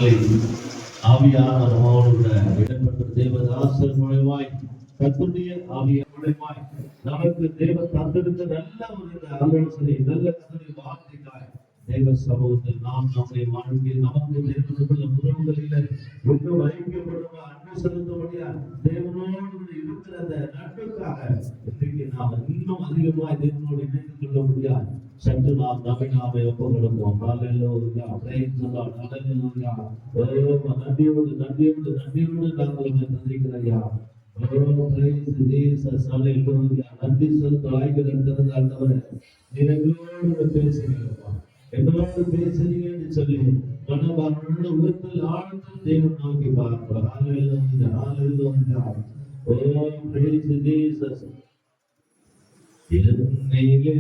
வார்த்தைகளை ஆவியானவர் நம்மோடு இடம்பெற்ற தேவதாசர் மூலமாய் கர்த்தருடைய ஆவியார் மூலமாய் நமக்கு தேவன் தந்திருந்த நல்ல ஒரு ஆலோசனை, நல்ல கர்த்தருடைய வார்த்தைக்காய் தேவ சமூகத்தில் நாம் நம்முடைய வாழ்க்கையில் நமக்கு தேவனுக்குள்ள உறவுகளில் இன்னும் ஐக்கியப்படுவ அன்பு செலுத்தபடியா தேவனோடு இருக்கிற அந்த நட்புக்காக இன்றைக்கு நாம் இன்னும் அதிகமாய் தேவனோடு இணைந்து கொள்ள முடியாது. சற்று நாம் நாமே ஒப்புக் கொடுப்போம். ஹல்லேலூயா, பிரைஸ் தி லார்ட், ஹல்லேலூயா. நன்றியோடு நன்றியோடு நன்றியோடு நாங்கள் நன்றிக்கிறோம். நன்றி செலுத்த வாய்கள் இருக்கிறது. ஆண்டவரே, நீங்களோடு பேசுகிறீங்கப்பா, என்னோடு பேசுறீங்கன்னு சொல்லி மனபாரோட உள்ளத்தில் ஆழ்ந்து தேவன் நோக்கி பார்க்கிறோம். ஹல்லேலூயா, ஹல்லேலூயா. ஓ பிரைஸ் ஜீசஸ். என்னையிலே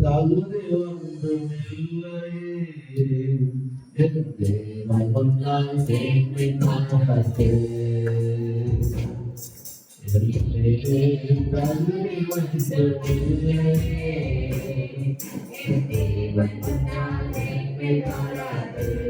தகுதி ஒன்றுமில்லையே, என் தேவன் வந்தால் என்னை காப்பாற்றே. என்னையிலே தகுதி ஒன்றுமில்லையே, என் தேவன் வந்தால் என்னை காப்பாற்றே.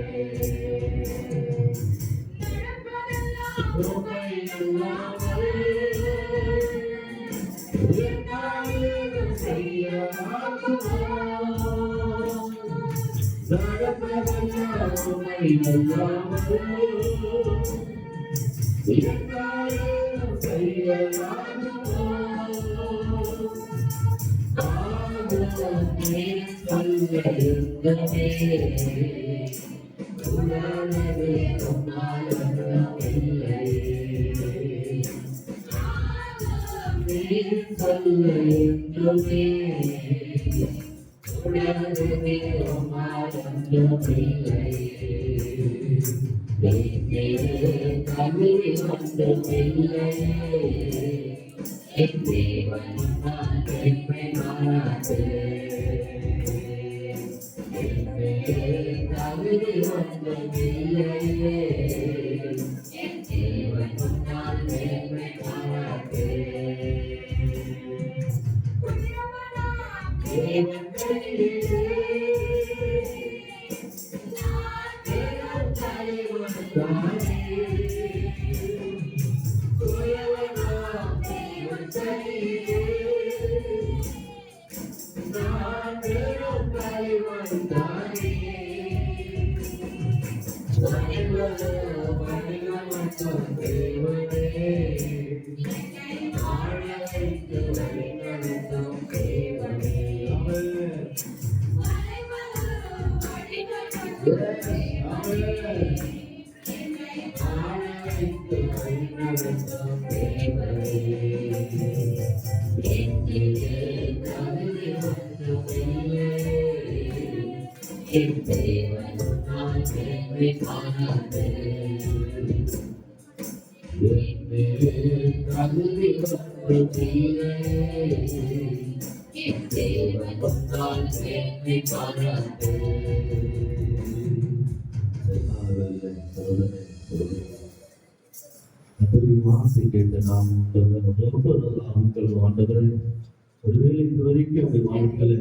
ஒருவேளை இதுவரைக்கும் அப்படி வாழ்க்கல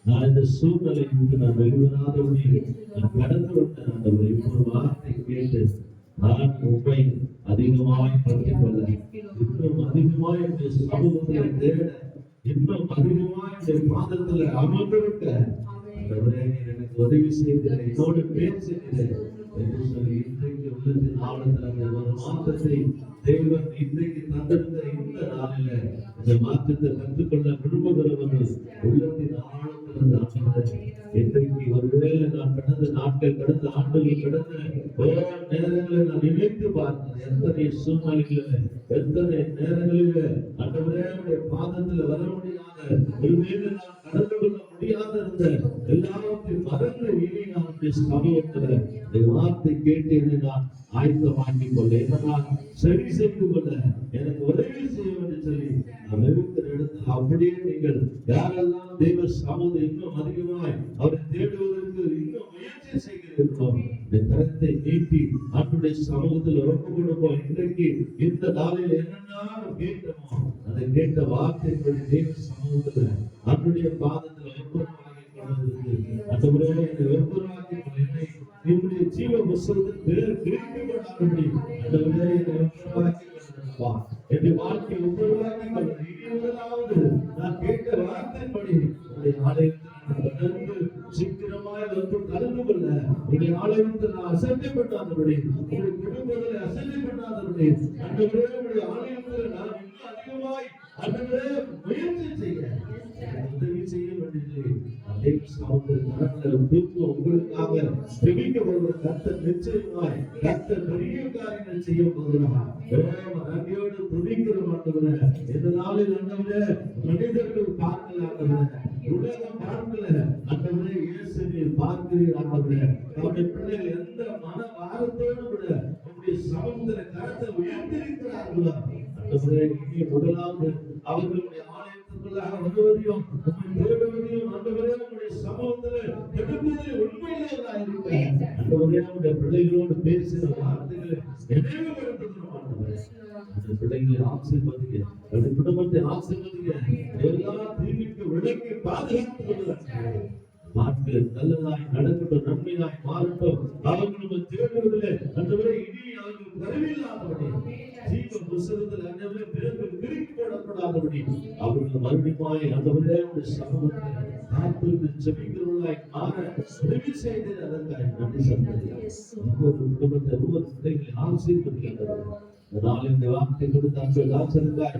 நான் இந்த சூழ்நிலை நான் வெளிவராதபடி நான் கடந்து வந்தேன். ஆண்டவரே, ஒரு வார்த்தை கேட்டு நான் உண்மை அதிகமாய் பற்றிக் கொள்ள, இன்னும் அதிகமாய் இந்த சமூகத்தை தேட, இன்னும் அதிகமாய் இந்த பாதத்துல அமர்ந்திருக்க ஆண்டவரே, எனக்கு உதவி செய்கிறேன், என்னோடு பேசுகிறேன் என்று சொல்லி இன்றைக்கு உள்ளத்தின் ஆழத்தில் ஒரு மாற்றத்தை தேவன் இன்றைக்கு தந்திருந்த இந்த நாளில இந்த மாற்றத்தை கற்றுக்கொள்ள விரும்புகிறவர்கள் உள்ளத்தின் ஆழத்தில் இன்றைக்கு ஒருவேளை நான் கடந்த நாட்கள், கடந்த ஆண்டுகள், கடந்த நேரங்களில் நான் நினைத்து பார்த்தேன். எத்தனை சூழ்நிலைகளில, எத்தனை நேரங்களில ஆண்டவரே பாதத்தில் வர முடியாத, ஒருவேளை நான் கடந்து கொள்ள முடியாத இருந்த எல்லாத்தையும் மறந்து இனி நான் சமூகத்துல வார்த்தை கேட்டு நான் ஆயத்தமாக்கிக் கொள்ள, நான் சரி செய்து கொள்ள எனக்கு உதவி செய்யும் என்று சொல்லி நான் இருக்கிற இடத்துல அப்படியே நீங்கள் யாரெல்லாம் தெய்வ சமூகம் இன்னும் அதிகமாய் அவரை தேடுவதற்கு இன்னும் முயற்சி செய்கிறோம், இந்த கரத்தை நீட்டி அவருடைய சமூகத்தில் ஒப்பு கொடுப்போம். இன்றைக்கு இந்த நாளில் என்னென்ன கேட்டோமோ அதை கேட்ட வார்த்தைப்படி தெய்வ சமூகத்துல அவருடைய பாதத்தில் ஒப்புரவாகி கொள்வதற்கு அந்த ஒவ்வொரு என்னுடைய ஜீவ புஸ்தகத்தில் பேர் கிழிக்கப்படாதபடி ஆண்டவரே என்னை உருவாக்கி கொள்ளுங்கப்பா. என்னுடைய வாழ்க்கை உருவாக்கி கொள்ளுங்க. இனி முதலாவது நான் கேட்ட வார்த்தைப்படி உடைய ஆலயத்தில் நான் தொடர்ந்து சீக்கிரமாய் வந்து கலந்து கொள்ள உடைய ஆலயத்தில் நான் அசட்டை பண்ணாதபடி உடைய குடும்பத்தில் அசட்டை பண்ணாதபடி ஆண்டவரே உடைய ஆலயத்தில் நான் இன்னும் அதிகமாய் ஆண்டவரே முயற்சி செய்ய உதவி செய்ய வேண்டியது. அதே சமூகத்தில் உங்களுக்காக செவிக்கப்படுகிற கர்த்தர் நிச்சயமாய் கர்த்தர் பெரிய காரியங்கள் செய்ய போகிறார். நன்றியோடு துதிக்கிறோம் ஆண்டவரே. இந்த நாளில் ஆண்டவரே மனிதர்கள் பார்க்கல ஆண்டவரே, உலகம் பார்க்கல ஆண்டவரே, இயேசு நீர் பார்க்கிறீர் ஆண்டவரே. அவருடைய பிள்ளைகள் எந்த மன பாரத்தோடு கூட உங்களுடைய சமூகத்தில் கருத்தை உயர்ந்திருக்கிறார்களோ ஆண்டவரே, இனி முதலாவது அவர்களுடைய ஆலயத்துக்குள்ளாக வருவதையும் தேடுவதையும் ஆண்டவரே உங்களுடைய சமூகத்தில் எடுப்பதில் உண்மையிலேயே இருக்கிறேன் ஆண்டவரே. உங்களுடைய பிள்ளைகளோடு பேசுகிற வார்த்தைகளை நினைவுபடுத்துகிறோம் ஆண்டவரே. அந்த பிள்ளைகளை ஆசீர்வதிங்க, அந்த குடும்பத்தை ஆசீர்வதிங்க, எல்லா தீமைக்கு விலக்கி பாதுகாத்துக் கொள்ளுங்கள். நாட்கள் நல்லதாய் நடக்கட்டும், நன்மையாய் மாறட்டும். அவர்கள் தேடுவதில்லை ஆண்டவரே, இனி அவர்கள் கருவில்லாதபடி ஜீவ புஸ்தகத்தில் ஆண்டவரே பேர்கள் கிறுக்கி போடப்படாதபடி அவர்கள் மறுபடியுமாய் ஆண்டவரே உடைய சமூகத்தில் காத்திருந்து ஜெபிக்கிறவர்களாய் மாற உதவி செய்து அதற்காக நன்றி செலுத்துகிறேன். ஒவ்வொரு குடும்பத்தை ஒவ்வொரு பிள்ளைகளை ஆசீர்வதிக்கின்றனர். இந்த வார்த்தை கொடுத்த அன்பு ஆசிரியர்களாய்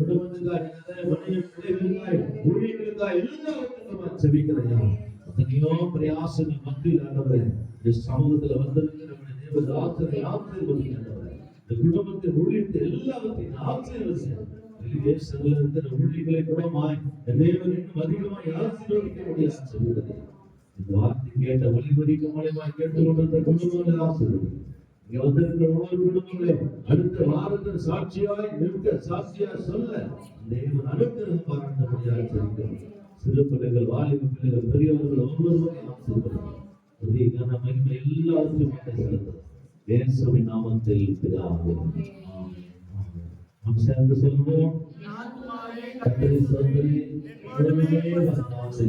குடும்பத்துக்காய் மனைவி பிள்ளைகளுக்காய் ஊழியர்களுக்காய் எல்லாவற்றுக்கும் ஜெபிக்கிறேன். எத்தனையோ பிரயாசங்கள் மத்தியில் ஆண்டவரே இந்த சமூகத்துல வந்திருக்கிற தேவதாசரை ஆசீர்வதிக்கின்றவரே. இந்த குடும்பத்தை ஊழியத்தை எல்லாவற்றையும் ஆசீர்வதிக்கிறேன். வெளிதேசங்களில் இருக்கிற ஊழியர்களை கூட தேவன் இன்னும் அதிகமாய் ஆசீர்வதிக்க முடியாது சொல்கிறது. இந்த வார்த்தை கேட்ட வழிபறிக்க மூலமாய் கேட்டுக்கொண்டிருந்த குடும்பங்களை ஆசீர்வதிக்கிறேன். இங்க வந்திருக்கிற ஒவ்வொரு குடும்பங்களே அடுத்த வாரத்தில் சாட்சியாய் நிற்க, சாட்சியாய் சொல்ல தேவன் அனுக்கிரகம் பாராட்டபடியாக சொல்கிறோம். சிறு பிள்ளைகள், வாலிப பிள்ளைகள், பெரியவர்கள் ஒவ்வொருவரையும் ஆசீர்வதிக்கிறோம். புதிய கன மகிமை எல்லாருக்கும் செலுத்தும் இயேசுவின் நாமத்தில் பிதாவே. நாம் சேர்ந்து சொல்வோம். கர்த்தரை ஸ்தோத்திரி, உடனே வந்தாசை.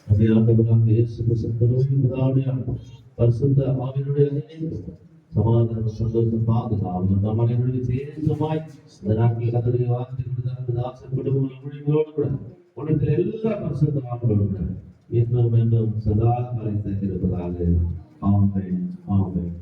ஆண்டவராகிய இயேசு கிறிஸ்துவின் பிதாவுடைய பரிசுத்த ஆவியினுடைய சமாதானம், சந்தோஷம், பாதுகாப்பு நம் அனைவருடைய விசேஷமாய் இந்த நாட்களில் கர்த்தருடைய வார்த்தை கொடுத்த தாசன் குடும்பங்கள் ஊழியர்களோடு கூட உலகத்தில் எல்லா பரிசுத்த ஆவிகளோடு இன்னும் இன்னும் சதா காலத்தில் இருப்பதாக. ஆமென், ஆமென்.